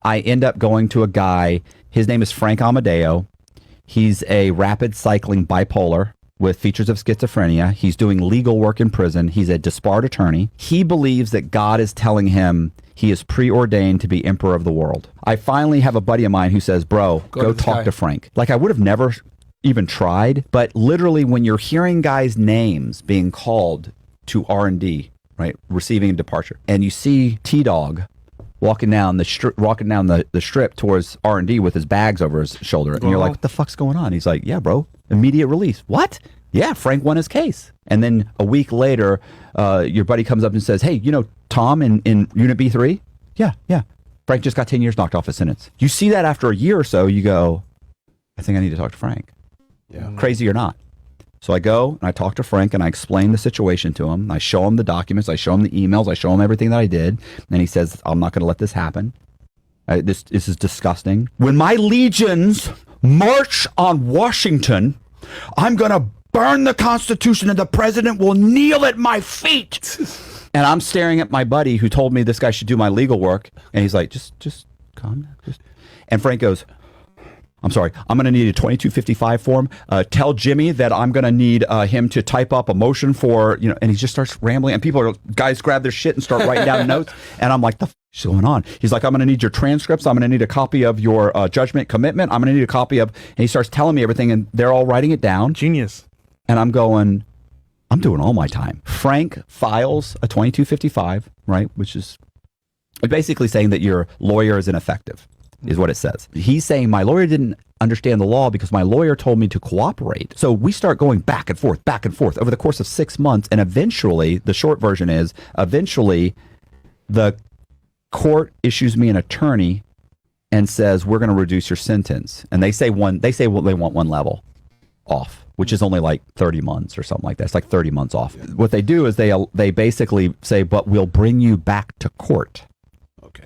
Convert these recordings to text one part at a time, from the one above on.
I end up going to a guy. His name is Frank Amadeo. He's a rapid cycling bipolar with features of schizophrenia. He's doing legal work in prison. He's a disbarred attorney. He believes that God is telling him he is preordained to be emperor of the world. I finally have a buddy of mine who says, bro, go talk to Frank. Like, I would have never even tried, but literally when you're hearing guys' names being called to R&D, right, receiving a departure, and you see T-Dog walking down the strip towards R&D with his bags over his shoulder, and you're like, what the fuck's going on? He's like, yeah, bro, immediate release. What? Yeah, Frank won his case. And then a week later, your buddy comes up and says, hey, you know Tom in Unit B3? Yeah. Frank just got 10 years knocked off his sentence. You see that after a year or so, you go, I think I need to talk to Frank. Yeah. Crazy or not. So I go and I talk to Frank and I explain the situation to him. I show him the documents. I show him the emails. I show him everything that I did. And he says, I'm not going to let this happen. This is disgusting. When my legions march on Washington, I'm going to burn the Constitution and the president will kneel at my feet. And I'm staring at my buddy who told me this guy should do my legal work. And he's like, just calm down. And Frank goes, I'm sorry, I'm going to need a 2255 form. Tell Jimmy that I'm going to need him to type up a motion for, and he just starts rambling. And guys grab their shit and start writing down notes. And I'm like, the f is going on? He's like, I'm going to need your transcripts. I'm going to need a copy of your judgment commitment. I'm going to need a copy of, and he starts telling me everything and they're all writing it down. Genius. And I'm going, I'm doing all my time. Frank files a 2255, right? Which is basically saying that your lawyer is ineffective. Is what it says. He's saying my lawyer didn't understand the law because my lawyer told me to cooperate. So we start going back and forth over the course of 6 months. And eventually, the short version is, the court issues me an attorney and says, we're going to reduce your sentence. And they say they want one level off, which is only like 30 months or something like that. It's like 30 months off. Yeah. What they do is they basically say, but we'll bring you back to court.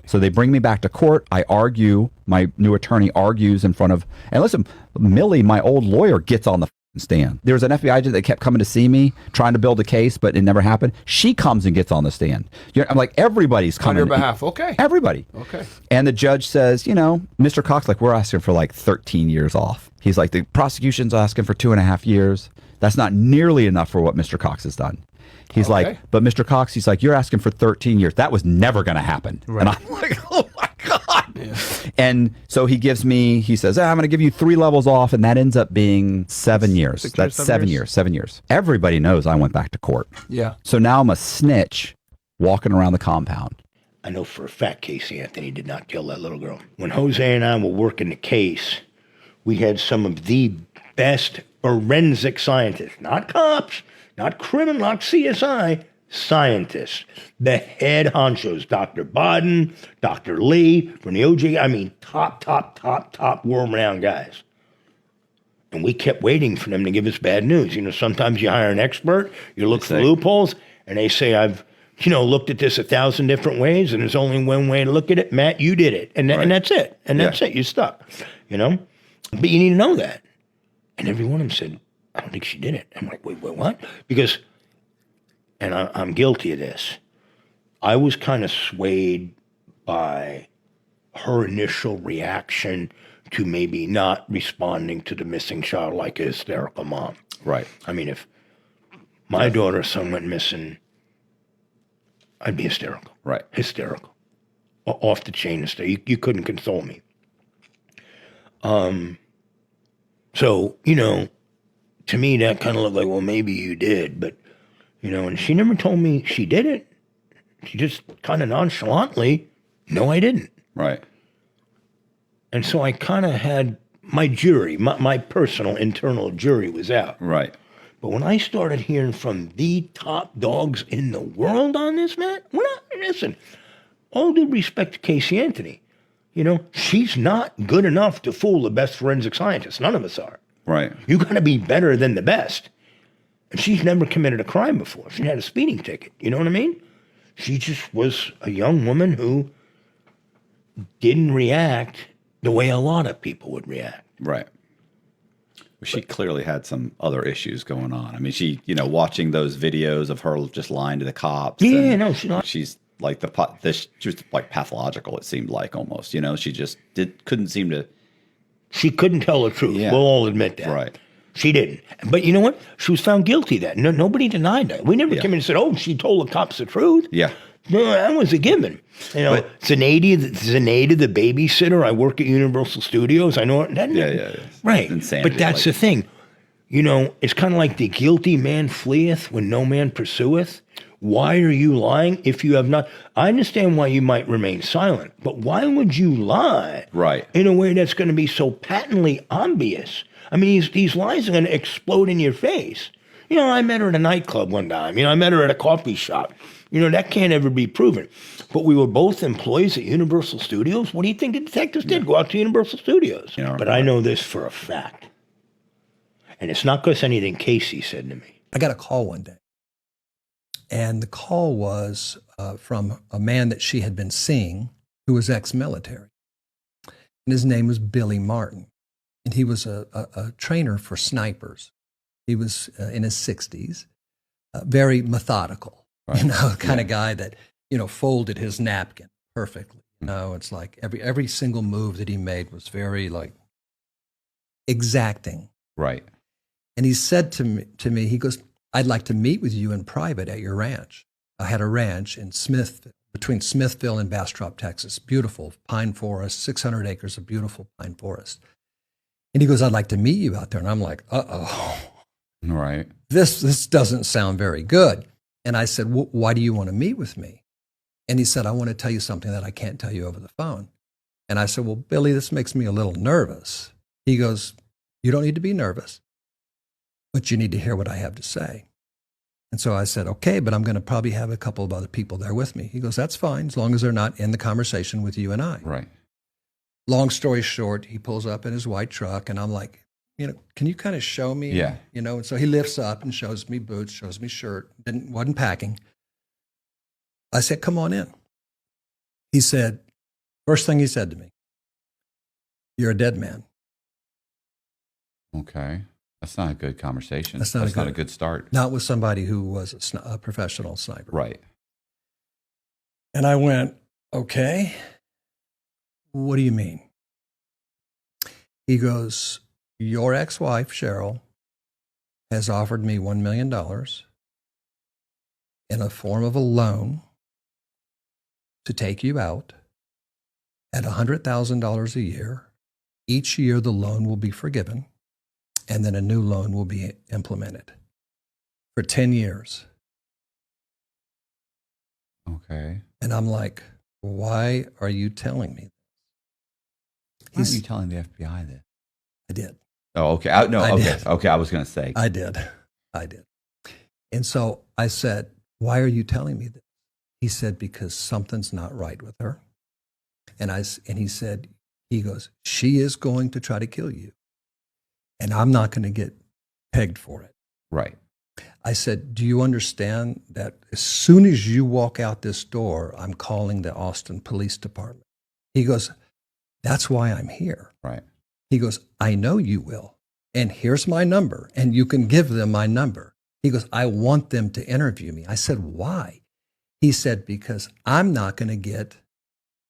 So they bring me back to court. I argue. My new attorney argues in front of, and listen, Millie, my old lawyer, gets on the stand. There was an FBI agent that kept coming to see me, trying to build a case, but it never happened. She comes and gets on the stand. I'm like, everybody's coming. On your behalf, okay. Everybody. Okay. And the judge says, Mr. Cox, like, we're asking for like 13 years off. He's like, the prosecution's asking for 2.5 years. That's not nearly enough for what Mr. Cox has done. He's like, but Mr. Cox, he's like, you're asking for 13 years. That was never going to happen. Right. And I'm like, oh my God. Yeah. And so he says, I'm going to give you 3 levels off. And that ends up being 7 years. That's 7 years. 7 years. Everybody knows I went back to court. Yeah. So now I'm a snitch walking around the compound. I know for a fact Casey Anthony did not kill that little girl. When Jose and I were working the case, we had some of the best forensic scientists, not cops, not criminal, not CSI, scientists. The head honchos, Dr. Bodden, Dr. Lee, from the OJ, top world-renowned guys. And we kept waiting for them to give us bad news. Sometimes you hire an expert, you look for loopholes, and they say, I've, looked at this 1,000 different ways, and there's only one way to look at it. Matt, you did it. And that's it. And that's it. You're stuck, But you need to know that. And every one of them said, I don't think she did it. I'm like, wait, what? Because, and I'm guilty of this, I was kind of swayed by her initial reaction to maybe not responding to the missing child like a hysterical mom. Right. I mean, if my daughter or son went missing, I'd be hysterical. Right. Hysterical. Off the chain hysterical. You couldn't console me. So, to me, that kind of looked like, well, maybe you did, but, and she never told me she did it. She just kind of nonchalantly, no, I didn't. Right. And so I kind of had my jury, my personal internal jury was out. Right. But when I started hearing from the top dogs in the world on this, man, listen, all due respect to Casey Anthony, she's not good enough to fool the best forensic scientists. None of us are. Right. You got to be better than the best. And she's never committed a crime before. She had a speeding ticket. You know what I mean? She just was a young woman who didn't react the way a lot of people would react. Right. She clearly had some other issues going on. I mean, she, watching those videos of her just lying to the cops. Yeah, no, she's not. She's like this just like pathological. It seemed like almost, she just couldn't seem to. She couldn't tell the truth. Yeah. We'll all admit that. Right. She didn't. But you know what? She was found guilty then. No, nobody denied that. We never came in and said, oh, she told the cops the truth. Yeah. No, that was a given. Zenaida, the babysitter, I work at Universal Studios. I know it. Yeah. Right. Insanity, but that's the thing. It's kind of like the guilty man fleeth when no man pursueth. Why are you lying if you have not? I understand why you might remain silent, but why would you lie in a way that's going to be so patently obvious? I mean, these lies are going to explode in your face. I met her at a nightclub one time. I met her at a coffee shop. That can't ever be proven. But we were both employees at Universal Studios. What do you think the detectives did? Go out to Universal Studios. But I know this for a fact. And it's not because anything Casey said to me. I got a call one day. And the call was from a man that she had been seeing who was ex-military. And his name was Billy Martin. And he was a trainer for snipers. He was in his 60s, very methodical, kind of guy that, folded his napkin perfectly. It's like every single move that he made was very like exacting. Right. And he said to me, he goes, I'd like to meet with you in private at your ranch. I had a ranch in Smithville, between Smithville and Bastrop, Texas. Beautiful pine forest, 600 acres of beautiful pine forest. And he goes, I'd like to meet you out there. And I'm like, uh-oh. Right. This doesn't sound very good. And I said, well, why do you want to meet with me? And he said, I want to tell you something that I can't tell you over the phone. And I said, well, Billy, this makes me a little nervous. He goes, you don't need to be nervous, but you need to hear what I have to say. And so I said, okay, but I'm going to probably have a couple of other people there with me. He goes, that's fine, as long as they're not in the conversation with you and I. Right. Long story short, he pulls up in his white truck, and I'm like, can you kind of show me? Yeah. And so he lifts up and shows me boots, shows me shirt, wasn't packing. I said, come on in. He said, first thing he said to me, you're a dead man. Okay. That's not a good conversation. That's not a good start. Not with somebody who was a professional sniper. Right. And I went, okay, what do you mean? He goes, your ex-wife, Cheryl, has offered me $1 million in a form of a loan to take you out at $100,000 a year. Each year the loan will be forgiven, and then a new loan will be implemented for 10 years. Okay. And I'm like, why are you telling me Why are you telling the FBI this? I did. Oh, okay. Okay, I was going to say. I did. And so I said, why are you telling me this? He said, because something's not right with her. And he goes, she is going to try to kill you. And I'm not going to get pegged for it. Right. I said, do you understand that as soon as you walk out this door, I'm calling the Austin Police Department? He goes, that's why I'm here. Right. He goes, I know you will. And here's my number. And you can give them my number. He goes, I want them to interview me. I said, why? He said, because I'm not going to get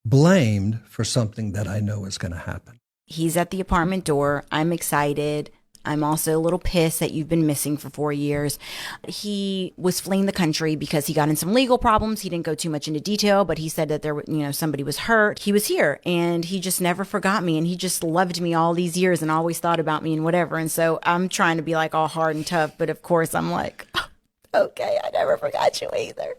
blamed for something that I know is going to happen. He's at the apartment door. I'm excited. I'm also a little pissed that you've been missing for 4 years. He was fleeing the country because he got in some legal problems. He didn't go too much into detail, but he said that somebody was hurt. He was here and he just never forgot me. And he just loved me all these years and always thought about me and whatever. And so I'm trying to be like all hard and tough. But of course I'm like, okay, I never forgot you either.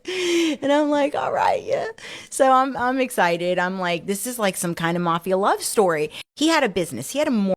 And I'm like, all right, yeah. So I'm excited. I'm like, this is like some kind of mafia love story. He had a business. He had a